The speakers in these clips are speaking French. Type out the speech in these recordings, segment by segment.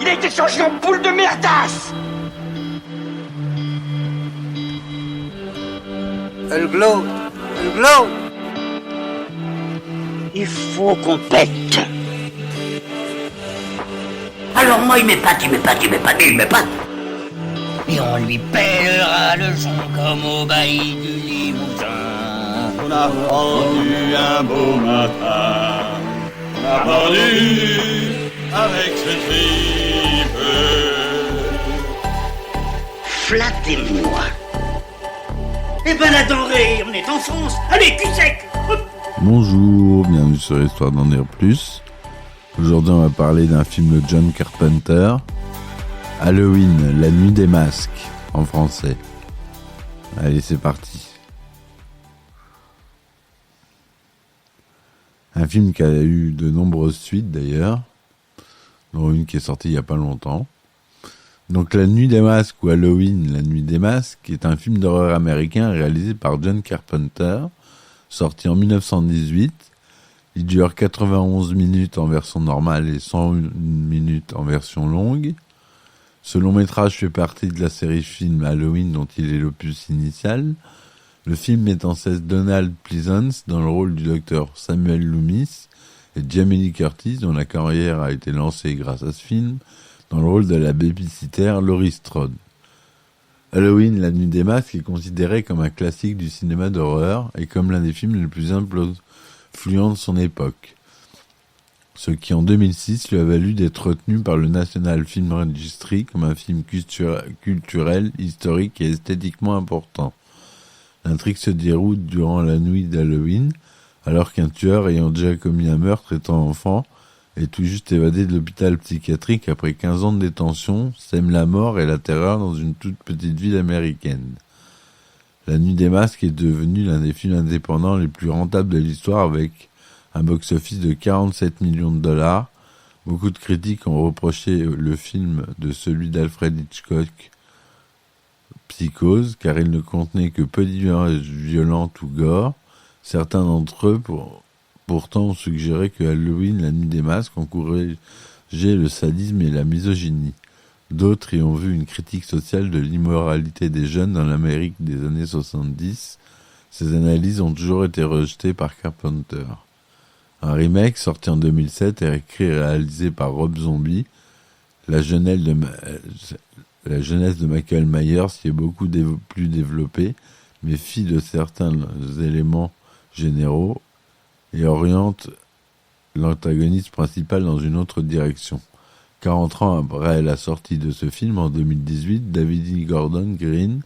Il a été changé en boule de merdasse. Elle glow. Elle glow. Il faut qu'on pète. Alors moi, il m'épate. Et on lui pèlera le son comme au bailli du Limousin. On a vendu un beau matin. On a vendu avec ce tripe. Flattez-moi. Eh ben la denrée, on est en France. Allez, cul sec. Bonjour, bienvenue sur Histoire d'en dire plus. Aujourd'hui, on va parler d'un film de John Carpenter, Halloween, la nuit des masques, en français. Allez, c'est parti. Un film qui a eu de nombreuses suites d'ailleurs, dont une qui est sortie il n'y a pas longtemps. Donc La Nuit des Masques ou Halloween, la Nuit des Masques est un film d'horreur américain réalisé par John Carpenter, sorti en 1918. Il dure 91 minutes en version normale et 101 minutes en version longue. Ce long métrage fait partie de la série film Halloween dont il est l'opus initial. Le film met en scène Donald Pleasence dans le rôle du docteur Samuel Loomis et Jamie Lee Curtis dont la carrière a été lancée grâce à ce film dans le rôle de la babysitter Laurie Strode. Halloween, la nuit des masques est considéré comme un classique du cinéma d'horreur et comme l'un des films les plus influents de son époque. Ce qui en 2006 lui a valu d'être retenu par le National Film Registry comme un film culturel, historique et esthétiquement important. L'intrigue se déroule durant la nuit d'Halloween, alors qu'un tueur ayant déjà commis un meurtre étant enfant est tout juste évadé de l'hôpital psychiatrique après 15 ans de détention, sème la mort et la terreur dans une toute petite ville américaine. La Nuit des Masques est devenue l'un des films indépendants les plus rentables de l'histoire avec un box-office de 47 millions de dollars. Beaucoup de critiques ont reproché le film de celui d'Alfred Hitchcock, Psychose, car il ne contenait que peu d'images violentes ou gore. Certains d'entre eux, pourtant, ont suggéré que Halloween, la nuit des masques, encourageait le sadisme et la misogynie. D'autres y ont vu une critique sociale de l'immoralité des jeunes dans l'Amérique des années 70. Ces analyses ont toujours été rejetées par Carpenter. Un remake sorti en 2007 est écrit et réalisé par Rob Zombie. La jeunesse de Michael Myers y est beaucoup plus développée, mais fie de certains éléments généraux et oriente l'antagoniste principal dans une autre direction. 40 ans après la sortie de ce film, en 2018, David E. Gordon Green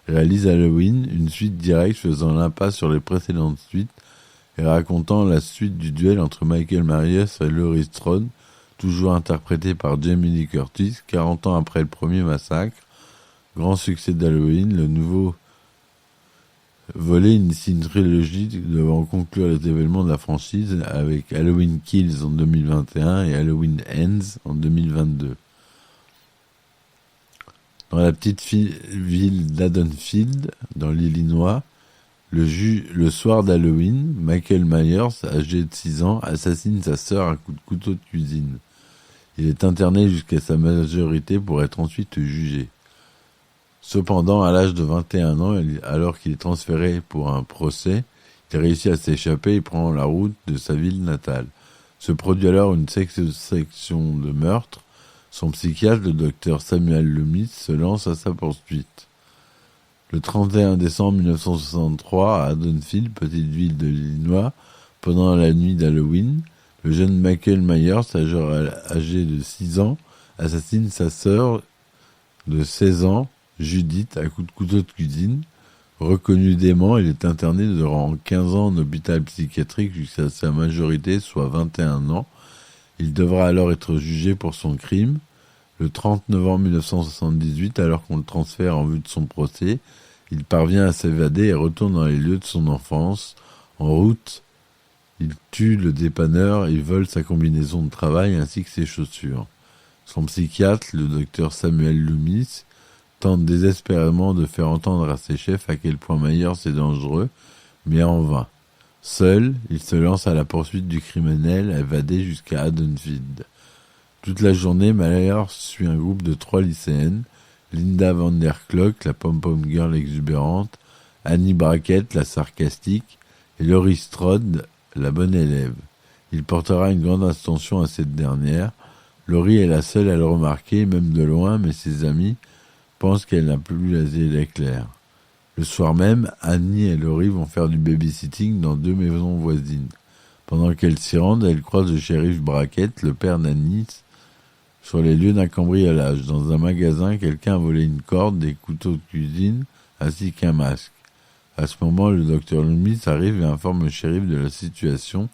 réalise Halloween, une suite directe faisant l'impasse sur les précédentes suites et racontant la suite du duel entre Michael Myers et Laurie Strode, toujours interprété par Jamie Lee Curtis, 40 ans après le premier massacre. Grand succès d'Halloween, le nouveau volet initie une trilogie devant conclure les événements de la franchise avec Halloween Kills en 2021 et Halloween Ends en 2022. Dans la petite ville d'Haddonfield, dans l'Illinois, le soir d'Halloween, Michael Myers, âgé de 6 ans, assassine sa sœur à coups de couteau de cuisine. Il est interné jusqu'à sa majorité pour être ensuite jugé. Cependant, à l'âge de 21 ans, alors qu'il est transféré pour un procès, il réussit à s'échapper et prend la route de sa ville natale. Se produit alors une section de meurtre. Son psychiatre, le docteur Samuel Loomis, se lance à sa poursuite. Le 31 décembre 1963, à Haddonfield, petite ville de l'Illinois, pendant la nuit d'Halloween, le jeune Michael Myers, âgé de 6 ans, assassine sa sœur de 16 ans, Judith, à coups de couteau de cuisine. Reconnu dément, il est interné durant 15 ans en hôpital psychiatrique jusqu'à sa majorité, soit 21 ans. Il devra alors être jugé pour son crime. Le 30 novembre 1978, alors qu'on le transfère en vue de son procès, il parvient à s'évader et retourne dans les lieux de son enfance. En route, il tue le dépanneur et vole sa combinaison de travail ainsi que ses chaussures. Son psychiatre, le docteur Samuel Loomis, tente désespérément de faire entendre à ses chefs à quel point Myers est dangereux, mais en vain. Seul, il se lance à la poursuite du criminel évadé jusqu'à Haddonfield. Toute la journée, Myers suit un groupe de 3 lycéennes, Linda Van Der Klock, la pom-pom girl exubérante, Annie Brackett, la sarcastique, et Laurie Strode, la bonne élève. Il portera une grande attention à cette dernière. Laurie est la seule à le remarquer, même de loin, mais ses amis pensent qu'elle n'a plus les yeux clairs. Le soir même, Annie et Laurie vont faire du babysitting dans 2 maisons voisines. Pendant qu'elles s'y rendent, elles croisent le shérif Brackett, le père d'Annie, sur les lieux d'un cambriolage. Dans un magasin, quelqu'un a volé une corde, des couteaux de cuisine, ainsi qu'un masque. À ce moment, le docteur Loomis arrive et informe le shérif de la situation,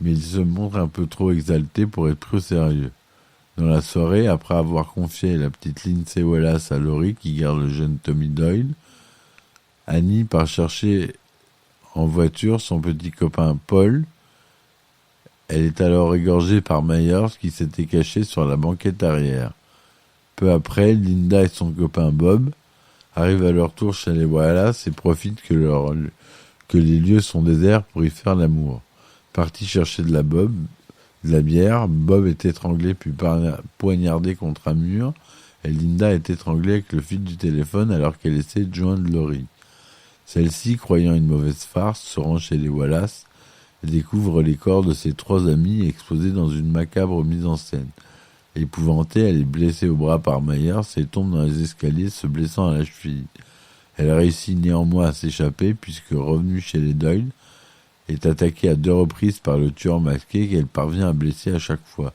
mais il se montre un peu trop exalté pour être pris au sérieux. Dans la soirée, après avoir confié la petite Lindsay Wallace à Laurie qui garde le jeune Tommy Doyle, Annie part chercher en voiture son petit copain Paul. Elle est alors égorgée par Myers qui s'était caché sur la banquette arrière. Peu après, Linda et son copain Bob arrivent à leur tour chez les Wallace et profitent que les lieux sont déserts pour y faire l'amour. Parti chercher de la bière, Bob est étranglé puis poignardé contre un mur et Linda est étranglée avec le fil du téléphone alors qu'elle essaie de joindre Laurie. Celle-ci, croyant une mauvaise farce, se rend chez les Wallace et découvre les corps de ses 3 amis exposés dans une macabre mise en scène. Épouvantée, elle est blessée au bras par Myers et tombe dans les escaliers, se blessant à la cheville. Elle réussit néanmoins à s'échapper puisque, revenue chez les Doyle, est attaquée à 2 reprises par le tueur masqué qu'elle parvient à blesser à chaque fois.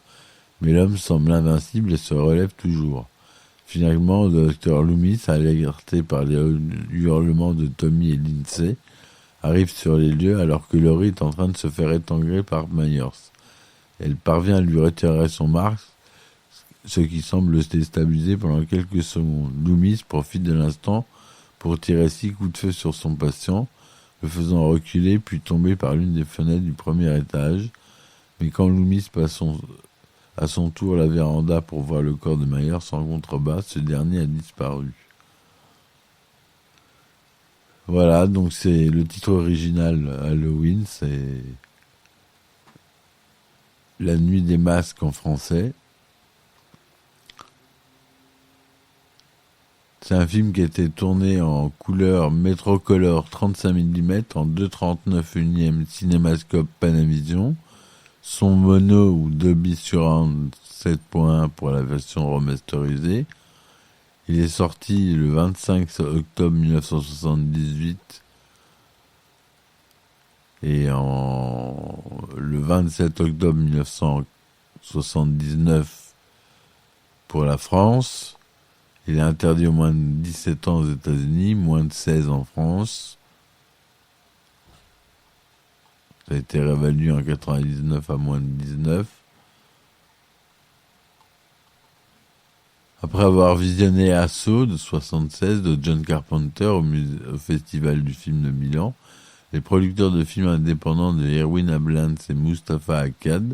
Mais l'homme semble invincible et se relève toujours. Finalement, le docteur Loomis, alerté par les hurlements de Tommy et Lindsay, arrive sur les lieux alors que Laurie est en train de se faire étrangler par Myers. Elle parvient à lui retirer son masque, ce qui semble le déstabiliser pendant quelques secondes. Loomis profite de l'instant pour tirer 6 coups de feu sur son patient, le faisant reculer puis tomber par l'une des fenêtres du premier étage. Mais quand Loomis passe à son tour la véranda pour voir le corps de Myers en contrebas, ce dernier a disparu. Voilà, donc c'est le titre original Halloween, c'est La nuit des masques en français. C'est un film qui a été tourné en couleur Métrocolor 35 mm en 2,39 unième cinémascope Panavision, son mono ou Dolby Surround 7.1 pour la version remasterisée. Il est sorti le 25 octobre 1978 et le 27 octobre 1979 pour la France. Il est interdit aux moins de 17 ans aux États-Unis, moins de 16 en France. Ça a été réévalué en 99 à moins de 19. Après avoir visionné Assaut de 76 de John Carpenter au Festival du film de Milan, les producteurs de films indépendants de Irwin Ablands et Mustafa Akkad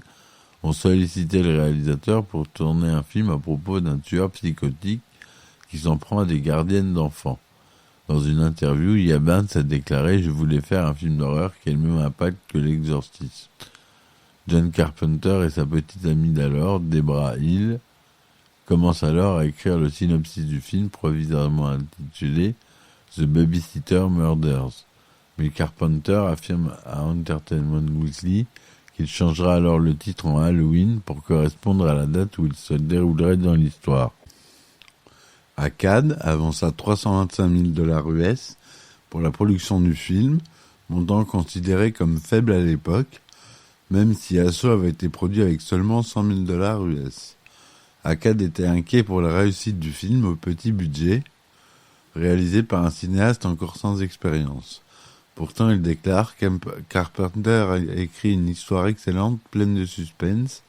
ont sollicité le réalisateur pour tourner un film à propos d'un tueur psychotique qui s'en prend à des gardiennes d'enfants. Dans une interview, Ablands a déclaré « Je voulais faire un film d'horreur qui ait le même impact que l'exorciste ». John Carpenter et sa petite amie d'alors, Deborah Hill, commence alors à écrire le synopsis du film provisoirement intitulé The Babysitter Murders. Mais Carpenter affirme à Entertainment Weekly qu'il changera alors le titre en Halloween pour correspondre à la date où il se déroulerait dans l'histoire. Akkad avança $325,000 US pour la production du film, montant considéré comme faible à l'époque, même si Assaut avait été produit avec seulement $100,000 US. Akkad était inquiet pour la réussite du film au petit budget, réalisé par un cinéaste encore sans expérience. Pourtant, il déclare « Carpenter a écrit une histoire excellente, pleine de suspense.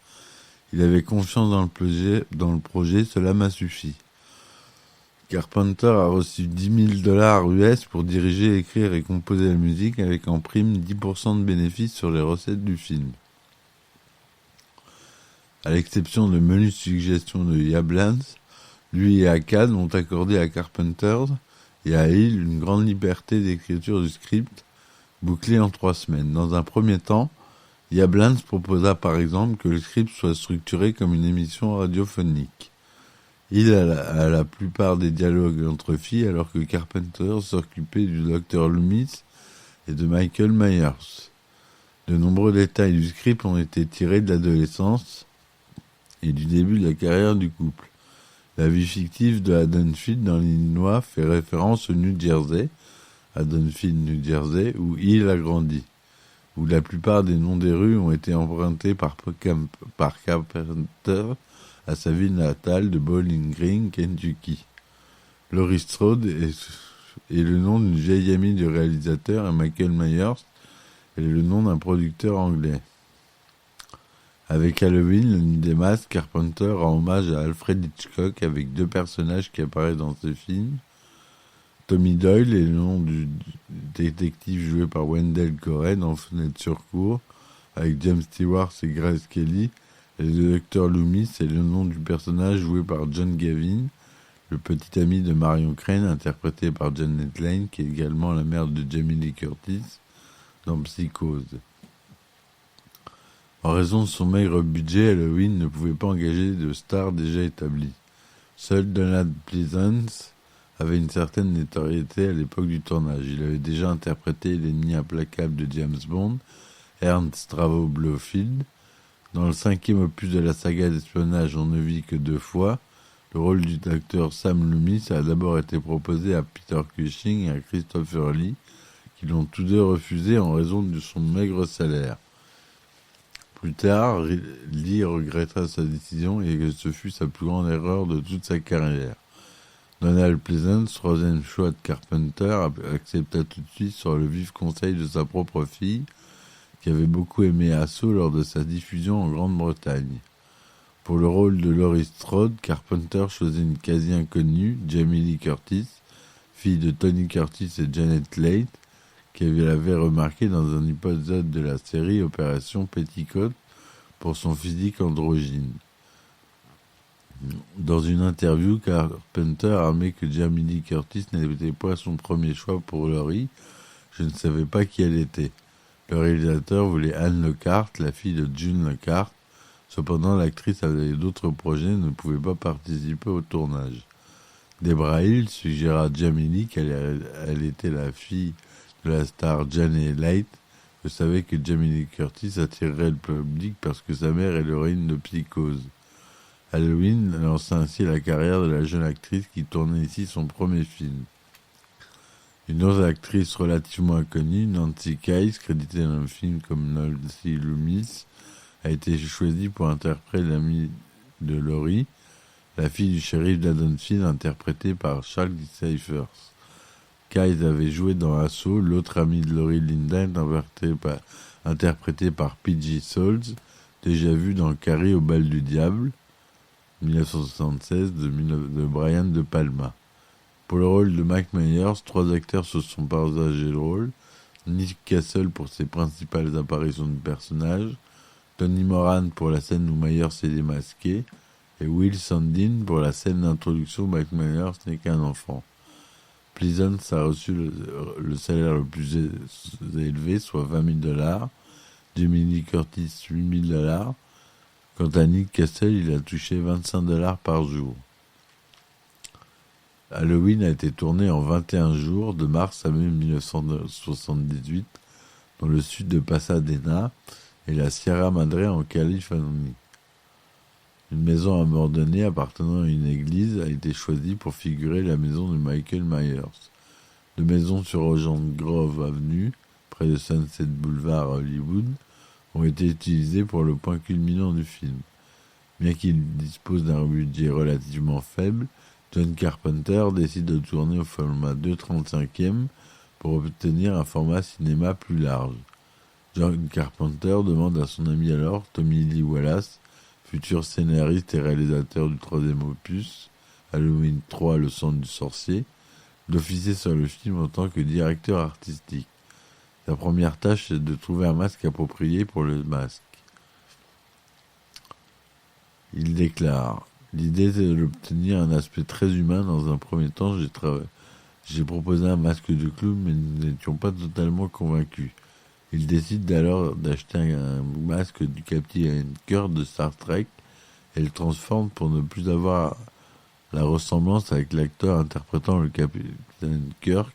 Il avait confiance dans le projet, cela m'a suffi. » Carpenter a reçu $10,000 US pour diriger, écrire et composer la musique avec en prime 10% de bénéfices sur les recettes du film. À l'exception de menues suggestions de Yablans, lui et Akkad ont accordé à Carpenter et à Hill une grande liberté d'écriture du script, bouclé en 3 semaines. Dans un premier temps, Yablans proposa par exemple que le script soit structuré comme une émission radiophonique. Il a la plupart des dialogues entre filles, alors que Carpenter s'occupait du docteur Loomis et de Michael Myers. De nombreux détails du script ont été tirés de l'adolescence et du début de la carrière du couple. La vie fictive de Haddonfield dans l'Illinois fait référence au New Jersey, Haddonfield, New Jersey, où il a grandi, où la plupart des noms des rues ont été empruntés par Carpenter à sa ville natale de Bowling Green, Kentucky. Laurie Strode est le nom d'une vieille amie du réalisateur et Michael Myers est le nom d'un producteur anglais. Avec Halloween, la nuit des masques, Carpenter rend hommage à Alfred Hitchcock avec 2 personnages qui apparaissent dans ses films. Tommy Doyle est le nom du détective joué par Wendell Corey dans Fenêtre sur cour, avec James Stewart et Grace Kelly. Et le docteur Loomis est le nom du personnage joué par John Gavin, le petit ami de Marion Crane, interprété par Janet Leigh, qui est également la mère de Jamie Lee Curtis dans Psychose. En raison de son maigre budget, Halloween ne pouvait pas engager de stars déjà établies. Seul Donald Pleasence avait une certaine notoriété à l'époque du tournage. Il avait déjà interprété l'ennemi implacable de James Bond, Ernst Stavro Blofeld. Dans le 5e opus de la saga d'espionnage On ne vit que 2 fois, le rôle du docteur Sam Loomis a d'abord été proposé à Peter Cushing et à Christopher Lee, qui l'ont tous 2 refusé en raison de son maigre salaire. Plus tard, Lee regretta sa décision et que ce fut sa plus grande erreur de toute sa carrière. Donald Pleasence, 3e choix de Carpenter, accepta tout de suite sur le vif conseil de sa propre fille, qui avait beaucoup aimé Assaut lors de sa diffusion en Grande-Bretagne. Pour le rôle de Laurie Strode, Carpenter choisit une quasi-inconnue, Jamie Lee Curtis, fille de Tony Curtis et Janet Leigh, qui l'avait remarqué dans un épisode de la série Opération Petticoat pour son physique androgyne. Dans une interview, Carpenter a admis que Jamie Lee Curtis n'était pas son premier choix pour Laurie. Je ne savais pas qui elle était. Le réalisateur voulait Anne Lockhart, la fille de June Lockhart. Cependant, l'actrice avait d'autres projets et ne pouvait pas participer au tournage. Debra Hill suggéra à Jamie Lee qu'elle était la fille de la star Janet Leigh. Je savais que Jamie Lee Curtis attirerait le public parce que sa mère est l'héroïne de Psychose. Halloween lança ainsi la carrière de la jeune actrice qui tournait ici son premier film. Une autre actrice relativement inconnue, Nancy Kyes, créditée dans le film comme Nancy Loomis, a été choisie pour interpréter l'amie de Laurie, la fille du shérif d'Haddonfield, interprétée par Charles Cyphers. Kyes avait joué dans Assaut, l'autre amie de Laurie, Linda, interprétée par P.G. Souls, déjà vue dans Carrie au bal du diable, 1976, de Brian De Palma. Pour le rôle de Mike Myers, 3 acteurs se sont partagés le rôle. Nick Castle pour ses principales apparitions de personnages, Tony Moran pour la scène où Myers est démasqué, et Will Sandin pour la scène d'introduction où Mike Myers n'est qu'un enfant. Pleasance a reçu le salaire le plus élevé, soit $20,000. Jamie Lee Curtis, $8,000. Quant à Nick Castle, il a touché $25 par jour. Halloween a été tourné en 21 jours, de mars à mai 1978, dans le sud de Pasadena et la Sierra Madre en Californie. Une maison abandonnée appartenant à une église a été choisie pour figurer la maison de Michael Myers. 2 maisons sur Ocean Grove Avenue, près de Sunset Boulevard à Hollywood, ont été utilisées pour le point culminant du film. Bien qu'il dispose d'un budget relativement faible, John Carpenter décide de tourner au format 2/35 pour obtenir un format cinéma plus large. John Carpenter demande à son ami alors, Tommy Lee Wallace, futur scénariste et réalisateur du 3e opus, Halloween 3, le sang du sorcier, d'officier sur le film en tant que directeur artistique. Sa première tâche est de trouver un masque approprié pour le masque. Il déclare: l'idée est d'obtenir un aspect très humain. Dans un premier temps, j'ai J'ai proposé un masque de clown, mais nous n'étions pas totalement convaincus. Il décide alors d'acheter un masque du capitaine Kirk de Star Trek et le transforme pour ne plus avoir la ressemblance avec l'acteur interprétant le capitaine Kirk,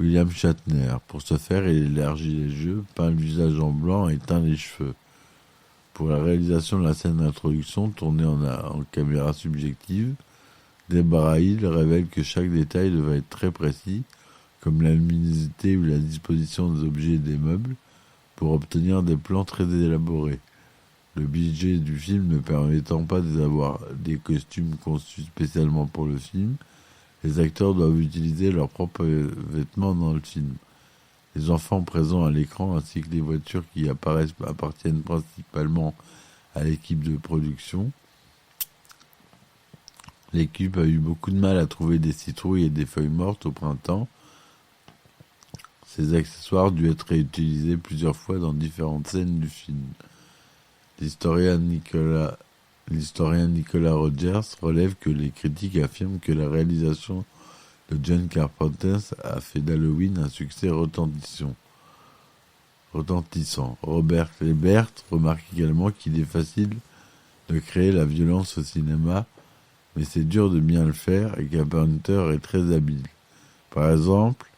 William Shatner. Pour ce faire, il élargit les yeux, peint le visage en blanc et teint les cheveux. Pour la réalisation de la scène d'introduction, tournée en caméra subjective, Deborah Hill révèle que chaque détail devait être très précis, comme la luminosité ou la disposition des objets et des meubles, pour obtenir des plans très élaborés. Le budget du film ne permettant pas d'avoir des costumes conçus spécialement pour le film, les acteurs doivent utiliser leurs propres vêtements dans le film. Les enfants présents à l'écran ainsi que les voitures qui apparaissent appartiennent principalement à l'équipe de production. L'équipe a eu beaucoup de mal à trouver des citrouilles et des feuilles mortes au printemps. Ces accessoires ont dû être réutilisés plusieurs fois dans différentes scènes du film. L'historien Nicolas Rogers relève que les critiques affirment que la réalisation de John Carpenter a fait d'Halloween un succès retentissant. Robert Ebert remarque également qu'il est facile de créer la violence au cinéma, mais c'est dur de bien le faire et Carpenter est très habile. Par exemple,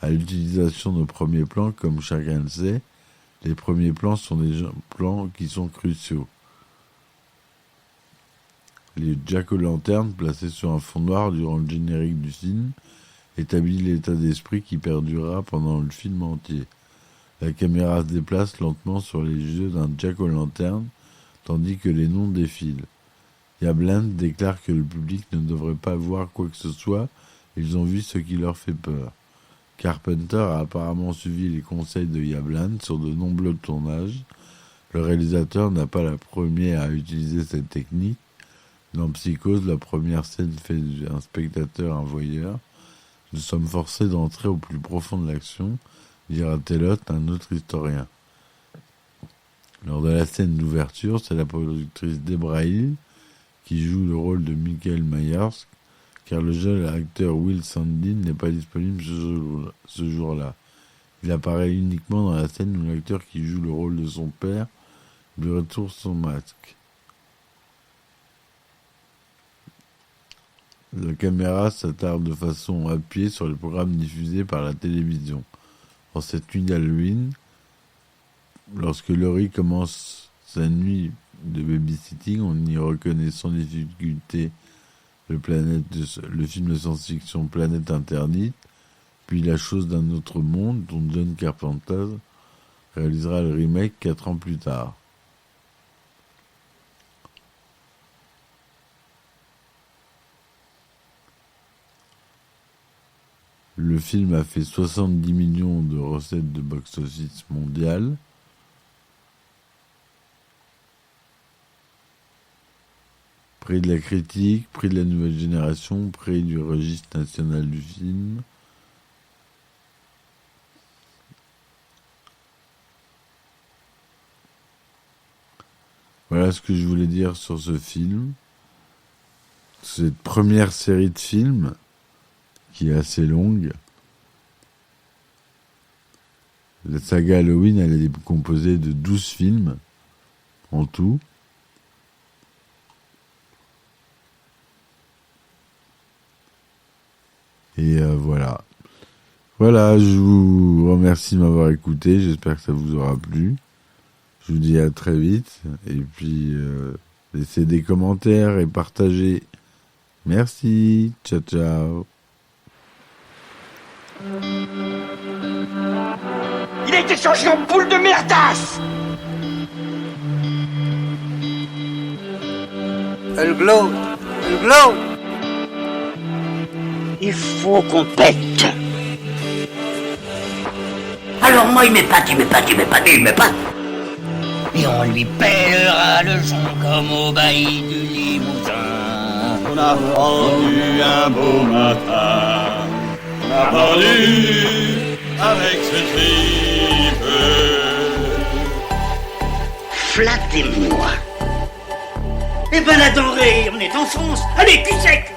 à l'utilisation de premiers plans, comme chacun le sait, les premiers plans sont des plans qui sont cruciaux. Les jack-o'-lantern placés sur un fond noir durant le générique du film établit l'état d'esprit qui perdurera pendant le film entier. La caméra se déplace lentement sur les yeux d'un jack-o'-lantern tandis que les noms défilent. Yabland déclare que le public ne devrait pas voir quoi que ce soit, ils ont vu ce qui leur fait peur. Carpenter a apparemment suivi les conseils de Yabland sur de nombreux tournages. Le réalisateur n'a pas la première à utiliser cette technique. Dans Psychose, la première scène fait un spectateur un voyeur. Nous sommes forcés d'entrer au plus profond de l'action, dira Tellot, un autre historien. Lors de la scène d'ouverture, c'est la productrice Deborah Hill qui joue le rôle de Michael Myers, car le jeune acteur Will Sandin n'est pas disponible ce jour-là. Il apparaît uniquement dans la scène où l'acteur qui joue le rôle de son père lui retourne son masque. La caméra s'attarde de façon appuyée sur les programmes diffusés par la télévision. En cette nuit d'Halloween, lorsque Laurie commence sa nuit de babysitting, on y reconnaît sans difficulté le film de science-fiction Planète Interdite, puis La chose d'un autre monde, dont John Carpenter réalisera le remake 4 ans plus tard. Le film a fait 70 millions de recettes de box-office mondial. Prix de la critique, prix de la nouvelle génération, prix du registre national du film. Voilà ce que je voulais dire sur ce film. Cette première série de films qui est assez longue. La saga Halloween, elle est composée de 12 films en tout. Et voilà. Voilà, je vous remercie de m'avoir écouté. J'espère que ça vous aura plu. Je vous dis à très vite. Et puis, laissez des commentaires et partagez. Merci. Ciao, ciao. Il a été changé en boule de merdasse. Elle glow. Elle glow. Il faut qu'on pète. Alors moi, il m'épate. Et on lui pèlera le son comme au bailli du Limousin. On a pendu un beau matin, on a pendu avec ce tripe. Flattez-moi. Eh ben la denrée, on est en France. Allez, cul sec.